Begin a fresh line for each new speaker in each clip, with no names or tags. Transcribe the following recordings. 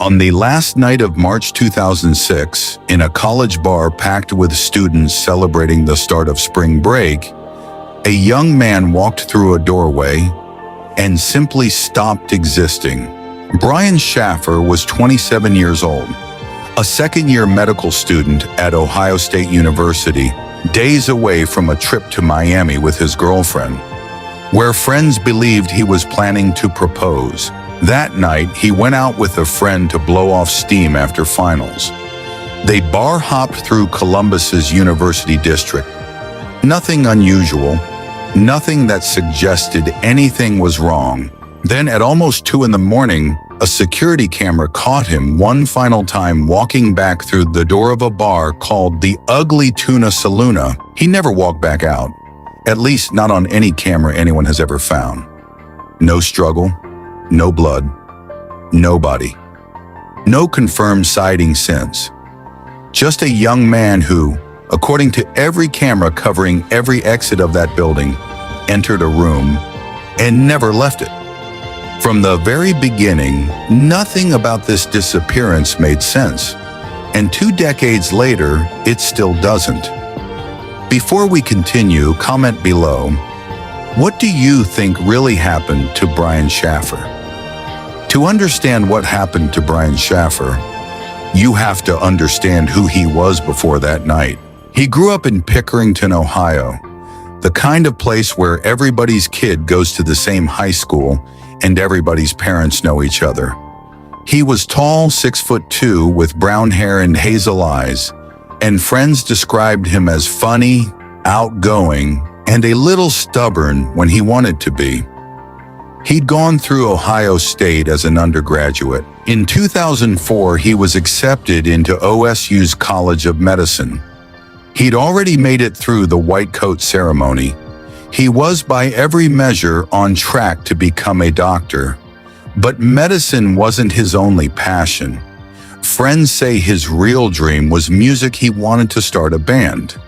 On the last night of March 2006, in a college bar packed with students celebrating the start of spring break, a young man walked through a doorway and simply stopped existing. Brian Shaffer was 27 years old, a second-year medical student at Ohio State University, days away from a trip to Miami with his girlfriend, where friends believed he was planning to propose. That night, he went out with a friend to blow off steam after finals. They bar hopped through Columbus's University District. Nothing unusual, nothing that suggested anything was wrong. Then at almost 2 a.m, a security camera caught him one final time walking back through the door of a bar called the Ugly Tuna Saloona. He never walked back out, at least not on any camera anyone has ever found. No struggle, no blood, nobody. No confirmed sighting since. Just a young man who, according to every camera covering every exit of that building, entered a room and never left it. From the very beginning, nothing about this disappearance made sense, and 2 decades later, it still doesn't. Before we continue, comment below, what do you think really happened to Brian Shaffer? To understand what happened to Brian Shaffer, you have to understand who he was before that night. He grew up in Pickerington, Ohio, the kind of place where everybody's kid goes to the same high school and everybody's parents know each other. He was tall, 6'2", with brown hair and hazel eyes, and friends described him as funny, outgoing, and a little stubborn when he wanted to be. He'd gone through Ohio State as an undergraduate. In 2004, he was accepted into OSU's College of Medicine. He'd already made it through the white coat ceremony. He was by every measure on track to become a doctor. But medicine wasn't his only passion. Friends say his real dream was music. He wanted to start a band.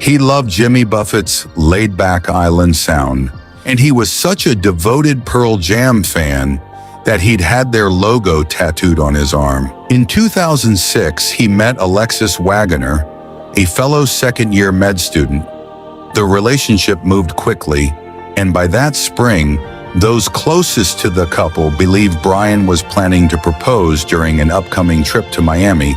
He loved Jimmy Buffett's laid-back island sound, and he was such a devoted Pearl Jam fan that he'd had their logo tattooed on his arm. In 2006, he met Alexis Wagoner, a fellow second-year med student. The relationship moved quickly, and by that spring, those closest to the couple believed Brian was planning to propose during an upcoming trip to Miami.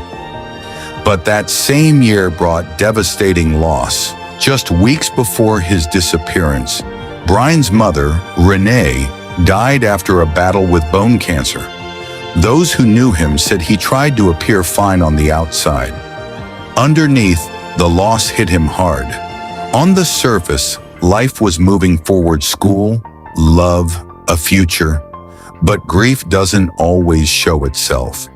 But that same year brought devastating loss. Just weeks before his disappearance, Brian's mother, Renee, died after a battle with bone cancer. Those who knew him said he tried to appear fine on the outside. Underneath, the loss hit him hard. On the surface, life was moving forward: school, love, a future. But grief doesn't always show itself.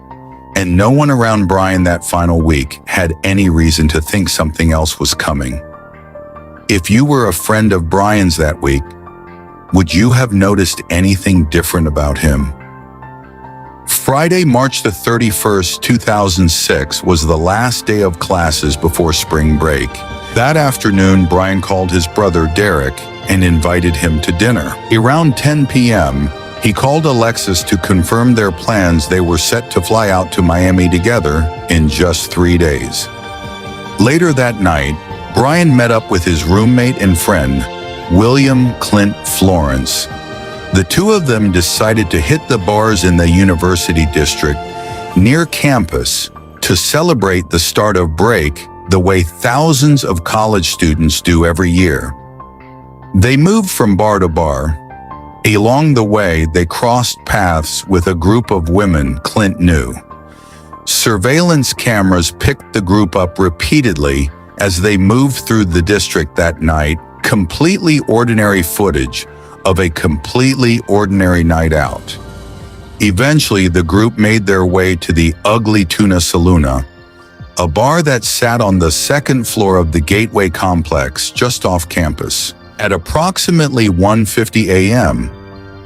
And no one around Brian that final week had any reason to think something else was coming. If you were a friend of Brian's that week, would you have noticed anything different about him? Friday, March the 31st, 2006 was the last day of classes before spring break. That afternoon, Brian called his brother Derek and invited him to dinner. Around 10 p.m., he called Alexis to confirm their plans. They were set to fly out to Miami together in just 3 days. Later that night, Brian met up with his roommate and friend, William Clint Florence. The two of them decided to hit the bars in the University District near campus to celebrate the start of break the way thousands of college students do every year. They moved from bar to bar. Along the way, they crossed paths with a group of women Clint knew. Surveillance cameras picked the group up repeatedly as they moved through the district that night. Completely ordinary footage of a completely ordinary night out. Eventually, the group made their way to the Ugly Tuna Saloona, a bar that sat on the second floor of the Gateway complex just off campus. At approximately 1:50 a.m.,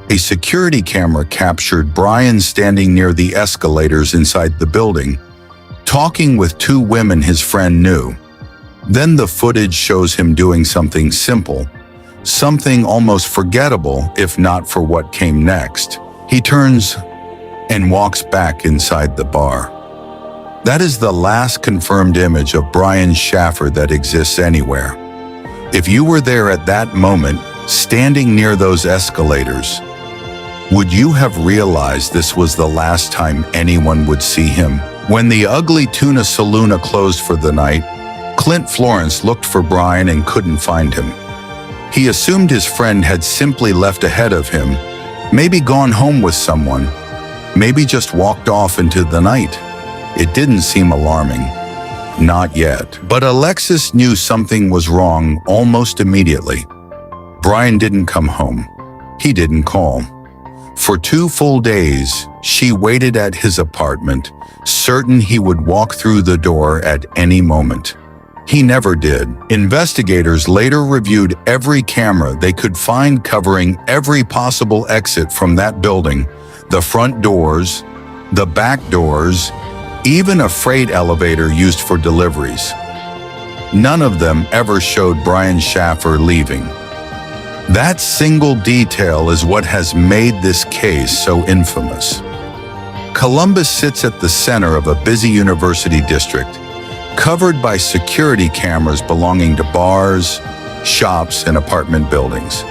a security camera captured Brian standing near the escalators inside the building, talking with 2 women his friend knew. Then the footage shows him doing something simple, something almost forgettable if not for what came next. He turns and walks back inside the bar. That is the last confirmed image of Brian Shaffer that exists anywhere. If you were there at that moment, standing near those escalators, would you have realized this was the last time anyone would see him? When the Ugly Tuna Saloona closed for the night, Clint Florence looked for Brian and couldn't find him. He assumed his friend had simply left ahead of him, maybe gone home with someone, maybe just walked off into the night. It didn't seem alarming. Not yet. But Alexis knew something was wrong almost immediately. Brian didn't come home. He didn't call. For 2 full days, she waited at his apartment, certain he would walk through the door at any moment. He never did. Investigators later reviewed every camera they could find covering every possible exit from that building, the front doors, the back doors, even a freight elevator used for deliveries. None of them ever showed Brian Shaffer leaving. That single detail is what has made this case so infamous. Columbus sits at the center of a busy university district, covered by security cameras belonging to bars, shops, and apartment buildings.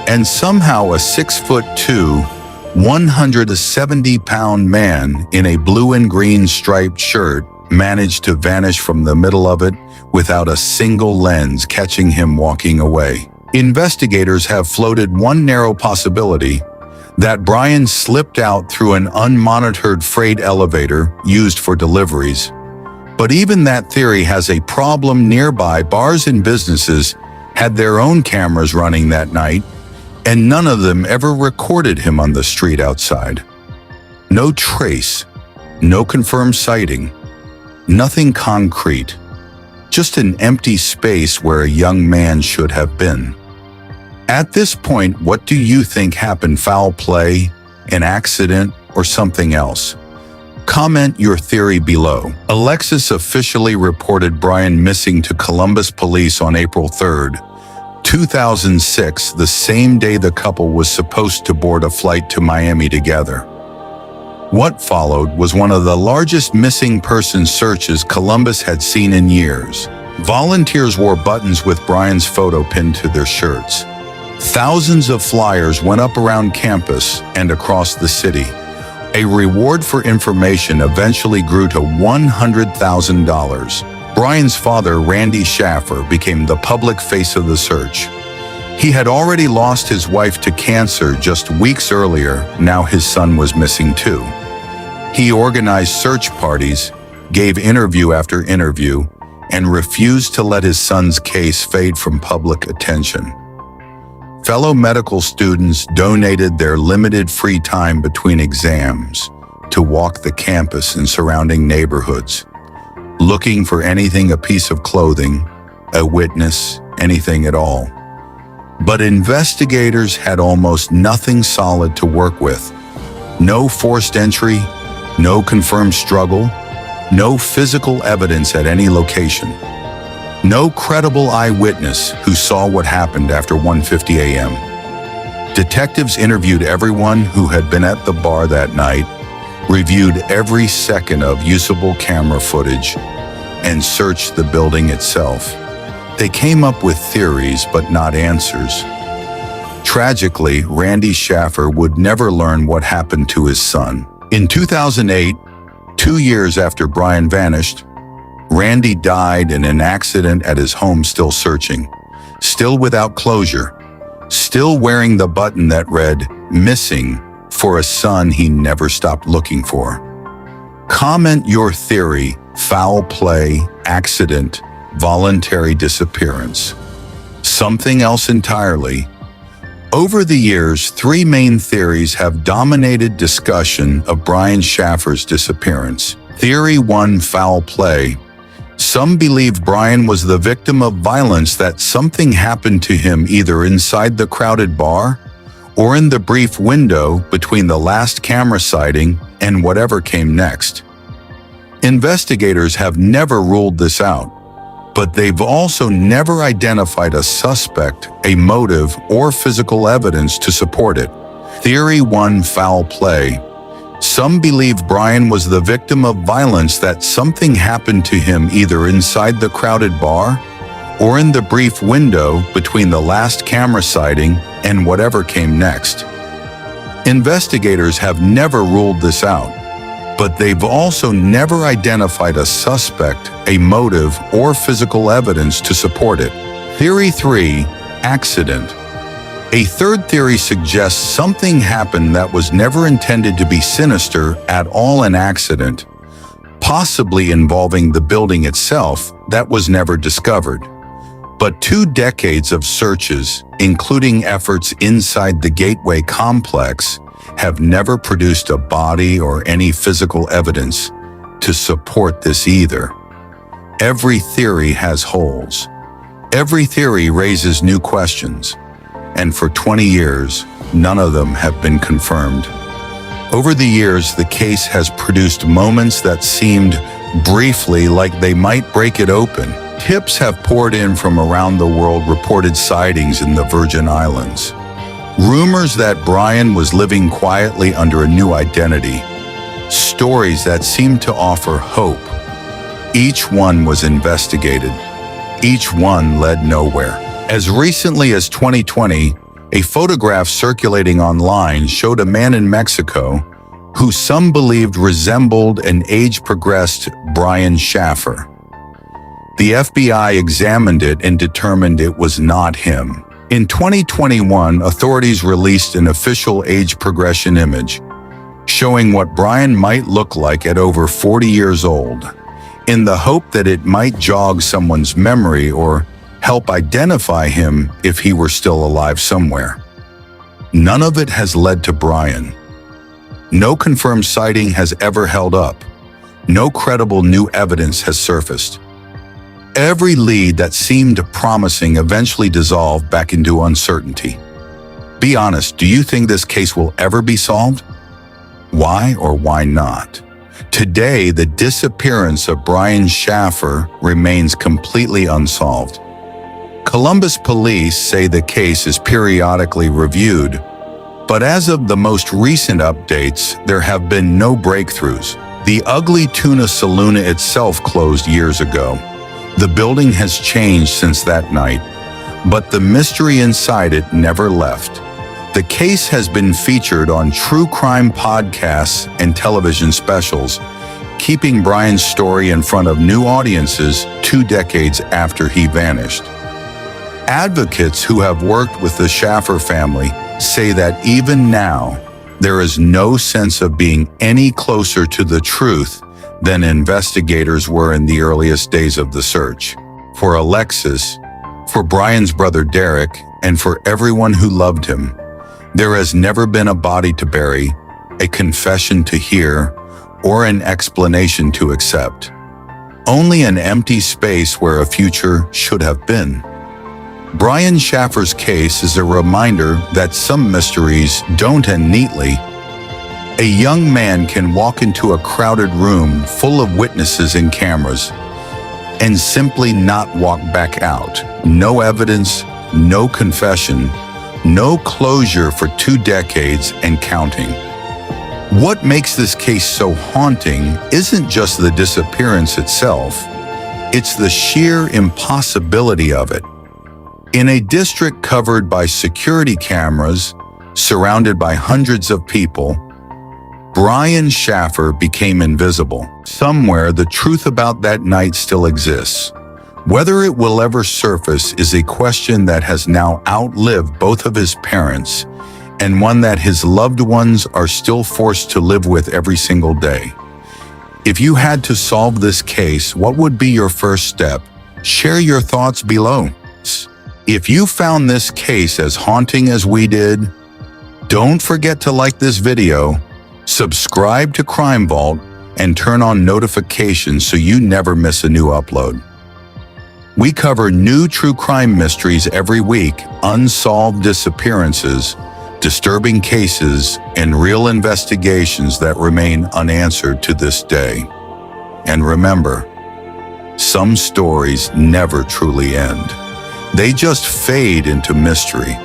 And somehow a 6'2", 170-pound man in a blue and green striped shirt managed to vanish from the middle of it without a single lens catching him walking away. Investigators have floated one narrow possibility, that Brian slipped out through an unmonitored freight elevator used for deliveries. But even that theory has a problem. Nearby bars and businesses had their own cameras running that night, and none of them ever recorded him on the street outside. No trace, no confirmed sighting, nothing concrete, just an empty space where a young man should have been. At this point, what do you think happened? Foul play, an accident, or something else? Comment your theory below. Alexis officially reported Brian missing to Columbus police on April 3rd, 2006, the same day the couple was supposed to board a flight to Miami together. What followed was one of the largest missing person searches Columbus had seen in years. Volunteers wore buttons with Brian's photo pinned to their shirts. Thousands of flyers went up around campus and across the city. A reward for information eventually grew to $100,000. Brian's father, Randy Shaffer, became the public face of the search. He had already lost his wife to cancer just weeks earlier. Now his son was missing too. He organized search parties, gave interview after interview, and refused to let his son's case fade from public attention. Fellow medical students donated their limited free time between exams to walk the campus and surrounding neighborhoods, looking for anything: a piece of clothing, a witness, anything at all. But investigators had almost nothing solid to work with. No forced entry, no confirmed struggle, no physical evidence at any location. No credible eyewitness who saw what happened after 1:50 a.m. Detectives interviewed everyone who had been at the bar that night, reviewed every second of usable camera footage, and searched the building itself. They came up with theories, but not answers. Tragically, Randy Shaffer would never learn what happened to his son. In 2008, 2 years after Brian vanished, Randy died in an accident at his home, still searching, still without closure, still wearing the button that read "Missing" for a son he never stopped looking for. Comment your theory: foul play, accident, voluntary disappearance. Something else entirely. Over the years, 3 main theories have dominated discussion of Brian Shaffer's disappearance. Theory 1: foul play. Some believe Brian was the victim of violence, that something happened to him either inside the crowded bar or in the brief window between the last camera sighting and whatever came next. Investigators have never ruled this out, but they've also never identified a suspect, a motive, or physical evidence to support it. Theory 1: foul play. Some believe Brian was the victim of violence, that something happened to him either inside the crowded bar or in the brief window between the last camera sighting and whatever came next. Investigators have never ruled this out, but they've also never identified a suspect, a motive, or physical evidence to support it. Theory 3, accident. A third theory suggests something happened that was never intended to be sinister, at all an accident, possibly involving the building itself, that was never discovered. But 2 decades of searches, including efforts inside the Gateway complex, have never produced a body or any physical evidence to support this either. Every theory has holes. Every theory raises new questions, and for 20 years, none of them have been confirmed. Over the years, the case has produced moments that seemed briefly like they might break it open. Tips have poured in from around the world, reported sightings in the Virgin Islands, rumors that Brian was living quietly under a new identity, stories that seemed to offer hope. Each one was investigated. Each one led nowhere. As recently as 2020, a photograph circulating online showed a man in Mexico who some believed resembled an age-progressed Brian Shaffer. The FBI examined it and determined it was not him. In 2021, authorities released an official age progression image showing what Brian might look like at over 40 years old, in the hope that it might jog someone's memory or help identify him if he were still alive somewhere. None of it has led to Brian. No confirmed sighting has ever held up. No credible new evidence has surfaced. Every lead that seemed promising eventually dissolved back into uncertainty. Be honest, do you think this case will ever be solved? Why or why not? Today, the disappearance of Brian Shaffer remains completely unsolved. Columbus police say the case is periodically reviewed, but as of the most recent updates, there have been no breakthroughs. The Ugly Tuna Saloona itself closed years ago. The building has changed since that night, but the mystery inside it never left. The case has been featured on true crime podcasts and television specials, keeping Brian's story in front of new audiences 2 decades after he vanished. Advocates who have worked with the Shaffer family say that even now, there is no sense of being any closer to the truth than investigators were in the earliest days of the search. For Alexis, for Brian's brother Derek, and for everyone who loved him, there has never been a body to bury, a confession to hear, or an explanation to accept. Only an empty space where a future should have been. Brian Shaffer's case is a reminder that some mysteries don't end neatly. A young man can walk into a crowded room full of witnesses and cameras and simply not walk back out. No evidence, no confession, no closure for 2 decades and counting. What makes this case so haunting isn't just the disappearance itself, it's the sheer impossibility of it. In a district covered by security cameras, surrounded by hundreds of people, Brian Shaffer became invisible. Somewhere, the truth about that night still exists. Whether it will ever surface is a question that has now outlived both of his parents, and one that his loved ones are still forced to live with every single day. If you had to solve this case, what would be your first step? Share your thoughts below. If you found this case as haunting as we did, don't forget to like this video, subscribe to Crime Vault, and turn on notifications so you never miss a new upload. We cover new true crime mysteries every week, unsolved disappearances, disturbing cases, and real investigations that remain unanswered to this day. And remember, some stories never truly end. They just fade into mystery.